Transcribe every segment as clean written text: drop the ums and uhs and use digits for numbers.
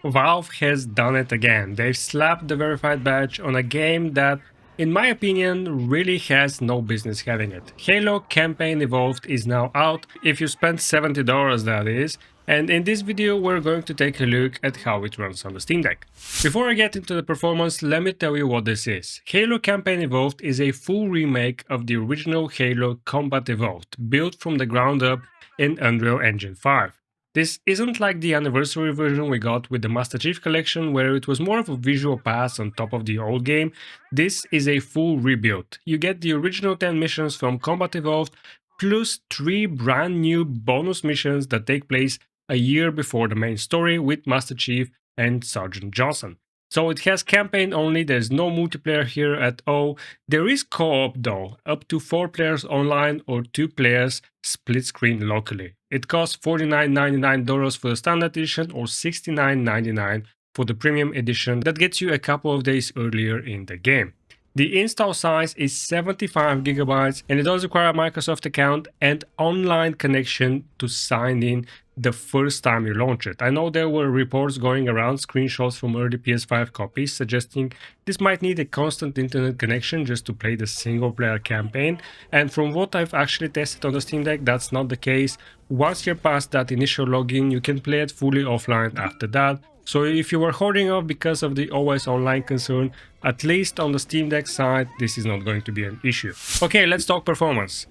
Valve has done it again. They've slapped the verified badge on a game that, in my opinion, really has no business having it. Halo Campaign Evolved is now out, if you spend $70 that is, and in this video we're going to take a look at how it runs on the Steam Deck. Before I get into the performance, let me tell you what this is. Halo Campaign Evolved is a full remake of the original Halo Combat Evolved, built from the ground up in Unreal Engine 5. This isn't like the anniversary version we got with the Master Chief Collection, where it was more of a visual pass on top of the old game. This is a full rebuild. You get the original 10 missions from Combat Evolved, plus 3 brand new bonus missions that take place a year before the main story with Master Chief and Sergeant Johnson. So it has campaign only, there's no multiplayer here at all. There is co-op though, up to 4 players online or 2 players split screen locally. It costs $49.99 for the standard edition or $69.99 for the premium edition that gets you a couple of days earlier in the game. The install size is 75 gigabytes and it does require a Microsoft account and online connection to sign in the first time you launch it. I know there were reports going around, screenshots from early PS5 copies suggesting this might need a constant internet connection just to play the single player campaign, and from what I've actually tested on the Steam Deck, that's not the case. Once you're past that initial login, you can play it fully offline after that. So if you were holding off because of the always online concern, at least on the Steam Deck side, this is not going to be an issue. Okay, let's talk performance.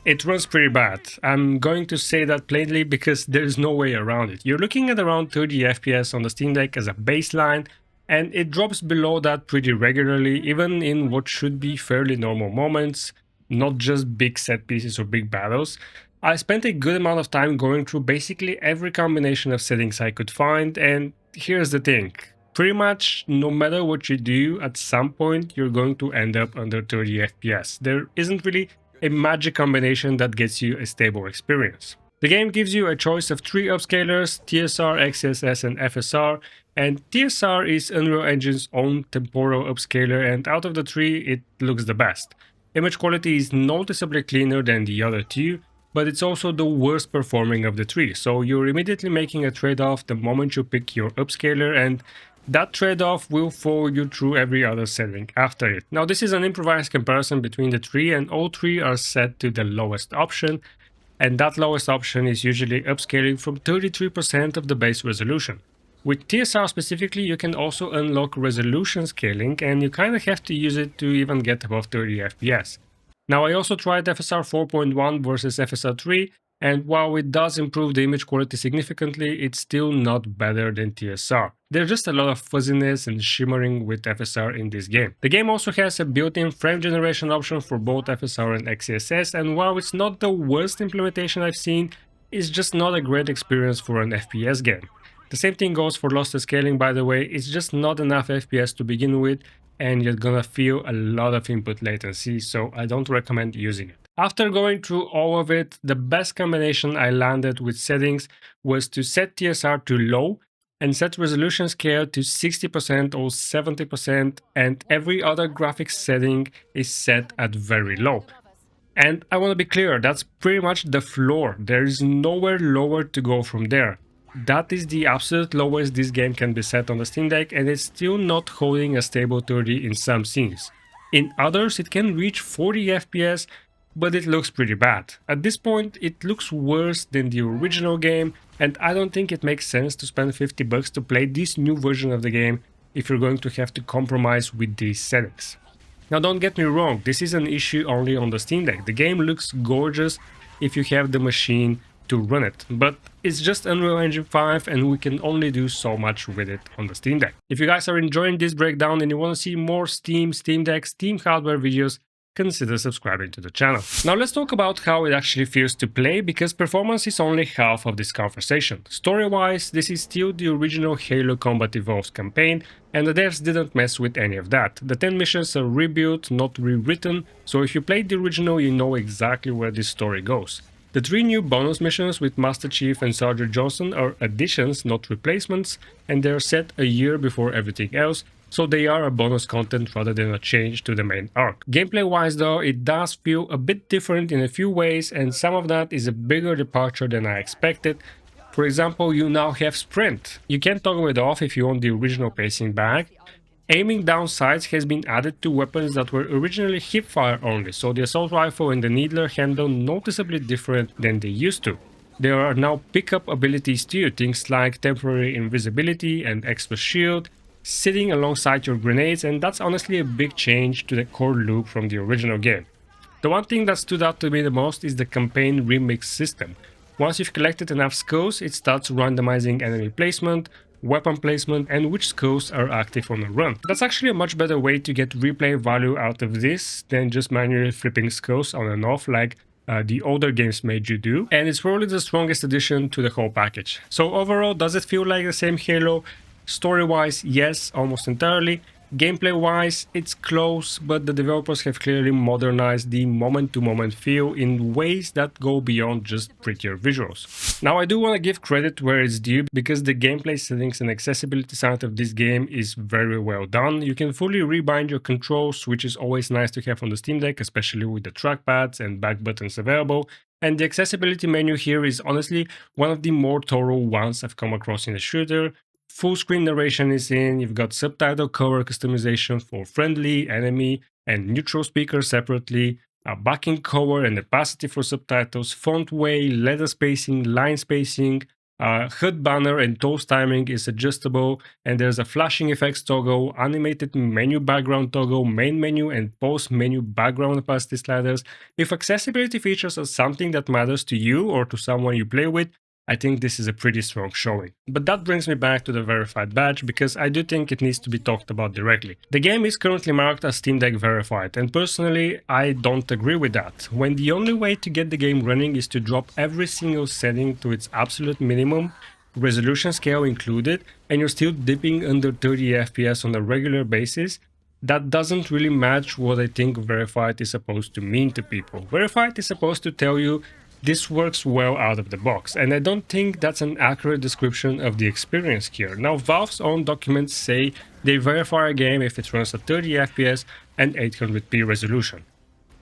It runs pretty bad. I'm going to say that plainly because there's no way around it. You're looking at around 30 FPS on the Steam Deck as a baseline, and it drops below that pretty regularly, even in what should be fairly normal moments, not just big set pieces or big battles. I spent a good amount of time going through basically every combination of settings I could find, and here's the thing. Pretty much no matter what you do, at some point you're going to end up under 30 FPS. There isn't really a magic combination that gets you a stable experience. The game gives you a choice of 3 upscalers, TSR, XeSS and FSR, and TSR is Unreal Engine's own temporal upscaler, and out of the 3 it looks the best. Image quality is noticeably cleaner than the other 2, but it's also the worst performing of the 3, so you're immediately making a trade-off the moment you pick your upscaler, and that trade-off will follow you through every other setting after it. Now this is an improvised comparison between the 3, and all 3 are set to the lowest option, and that lowest option is usually upscaling from 33% of the base resolution. With TSR specifically, you can also unlock resolution scaling, and you kinda have to use it to even get above 30 FPS. Now I also tried FSR 4.1 versus FSR 3, and while it does improve the image quality significantly, it's still not better than TSR. There's just a lot of fuzziness and shimmering with FSR in this game. The game also has a built-in frame generation option for both FSR and XeSS, and while it's not the worst implementation I've seen, it's just not a great experience for an FPS game. The same thing goes for lossless scaling, by the way. It's just not enough FPS to begin with, and you're gonna feel a lot of input latency, so I don't recommend using it. After going through all of it, the best combination I landed with settings was to set TSR to low and set resolution scale to 60% or 70%, and every other graphics setting is set at very low. And I want to be clear, that's pretty much the floor. There is nowhere lower to go from there. That is the absolute lowest this game can be set on the Steam Deck, and it's still not holding a stable 30 in some scenes. In others it can reach 40 FPS, but it looks pretty bad. At this point it looks worse than the original game, and I don't think it makes sense to spend $50 to play this new version of the game if you're going to have to compromise with these settings. Now don't get me wrong, this is an issue only on the Steam Deck. The game looks gorgeous if you have the machine to run it, but it's just Unreal Engine 5 and we can only do so much with it on the Steam Deck. If you guys are enjoying this breakdown and you want to see more Steam Deck, Steam hardware videos, consider subscribing to the channel. Now let's talk about how it actually feels to play, because performance is only half of this conversation. Story-wise, this is still the original Halo Combat Evolved campaign, and the devs didn't mess with any of that. The 10 missions are rebuilt, not rewritten, so if you played the original you know exactly where this story goes. The 3 new bonus missions with Master Chief and Sergeant Johnson are additions, not replacements, and they are set a year before everything else, so they are a bonus content rather than a change to the main arc. Gameplay wise though, it does feel a bit different in a few ways, and some of that is a bigger departure than I expected. For example, you now have sprint. You can toggle it off if you want the original pacing back. Aiming down sights has been added to weapons that were originally hipfire only, so the assault rifle and the needler handle noticeably different than they used to. There are now pickup abilities too, things like temporary invisibility and extra shield, sitting alongside your grenades, and that's honestly a big change to the core loop from the original game. The one thing that stood out to me the most is the campaign remix system. Once you've collected enough skulls, it starts randomizing enemy placement, weapon placement, and which skulls are active on a run. That's actually a much better way to get replay value out of this than just manually flipping skulls on and off like the older games made you do, and it's probably the strongest addition to the whole package. So overall, does it feel like the same Halo? Story-wise, yes, almost entirely. Gameplay-wise, it's close, but the developers have clearly modernized the moment-to-moment feel in ways that go beyond just prettier visuals. Now, I do want to give credit where it's due, because the gameplay settings and accessibility side of this game is very well done. You can fully rebind your controls, which is always nice to have on the Steam Deck, especially with the trackpads and back buttons available. And the accessibility menu here is honestly one of the more thorough ones I've come across in a shooter. Full screen narration is in, you've got subtitle cover customization for friendly, enemy, and neutral speakers separately, a backing cover and opacity for subtitles, font weight, letter spacing, line spacing, HUD banner and toast timing is adjustable, and there's a flashing effects toggle, animated menu background toggle, main menu and post menu background opacity sliders. If accessibility features are something that matters to you or to someone you play with, I think this is a pretty strong showing. But that brings me back to the verified badge, because I do think it needs to be talked about directly. The game is currently marked as Steam Deck verified, and personally I don't agree with that. When the only way to get the game running is to drop every single setting to its absolute minimum, resolution scale included, and you're still dipping under 30 FPS on a regular basis, that doesn't really match what I think verified is supposed to mean to people. Verified is supposed to tell you this works well out of the box, and I don't think that's an accurate description of the experience here. Now, Valve's own documents say they verify a game if it runs at 30 FPS and 800p resolution.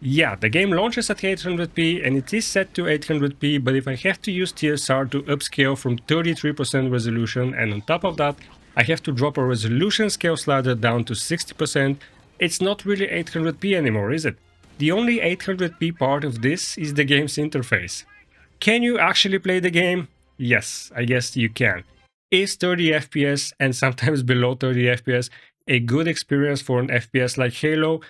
Yeah, the game launches at 800p and it is set to 800p, but if I have to use TSR to upscale from 33% resolution, and on top of that I have to drop a resolution scale slider down to 60%, it's not really 800p anymore, is it? The only 800p part of this is the game's interface. Can you actually play the game? Yes, I guess you can. Is 30 FPS and sometimes below 30 FPS a good experience for an FPS like Halo?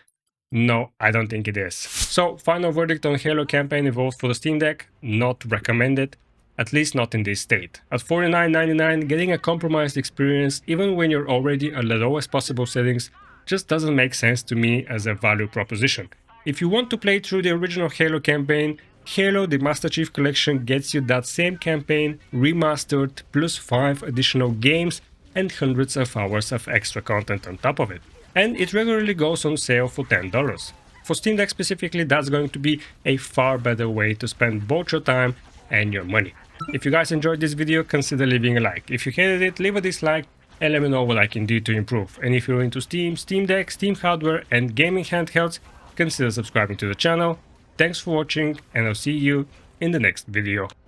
No, I don't think it is. So, final verdict on Halo Campaign Evolved for the Steam Deck: not recommended, at least not in this state. At $49.99, getting a compromised experience even when you're already at the lowest possible settings just doesn't make sense to me as a value proposition. If you want to play through the original Halo campaign, Halo the Master Chief Collection gets you that same campaign remastered plus 5 additional games and hundreds of hours of extra content on top of it. And it regularly goes on sale for $10. For Steam Deck specifically, that's going to be a far better way to spend both your time and your money. If you guys enjoyed this video, consider leaving a like. If you hated it, leave a dislike and let me know what I can do to improve. And if you're into Steam, Steam Deck, Steam hardware and gaming handhelds, consider subscribing to the channel. Thanks for watching, and I'll see you in the next video.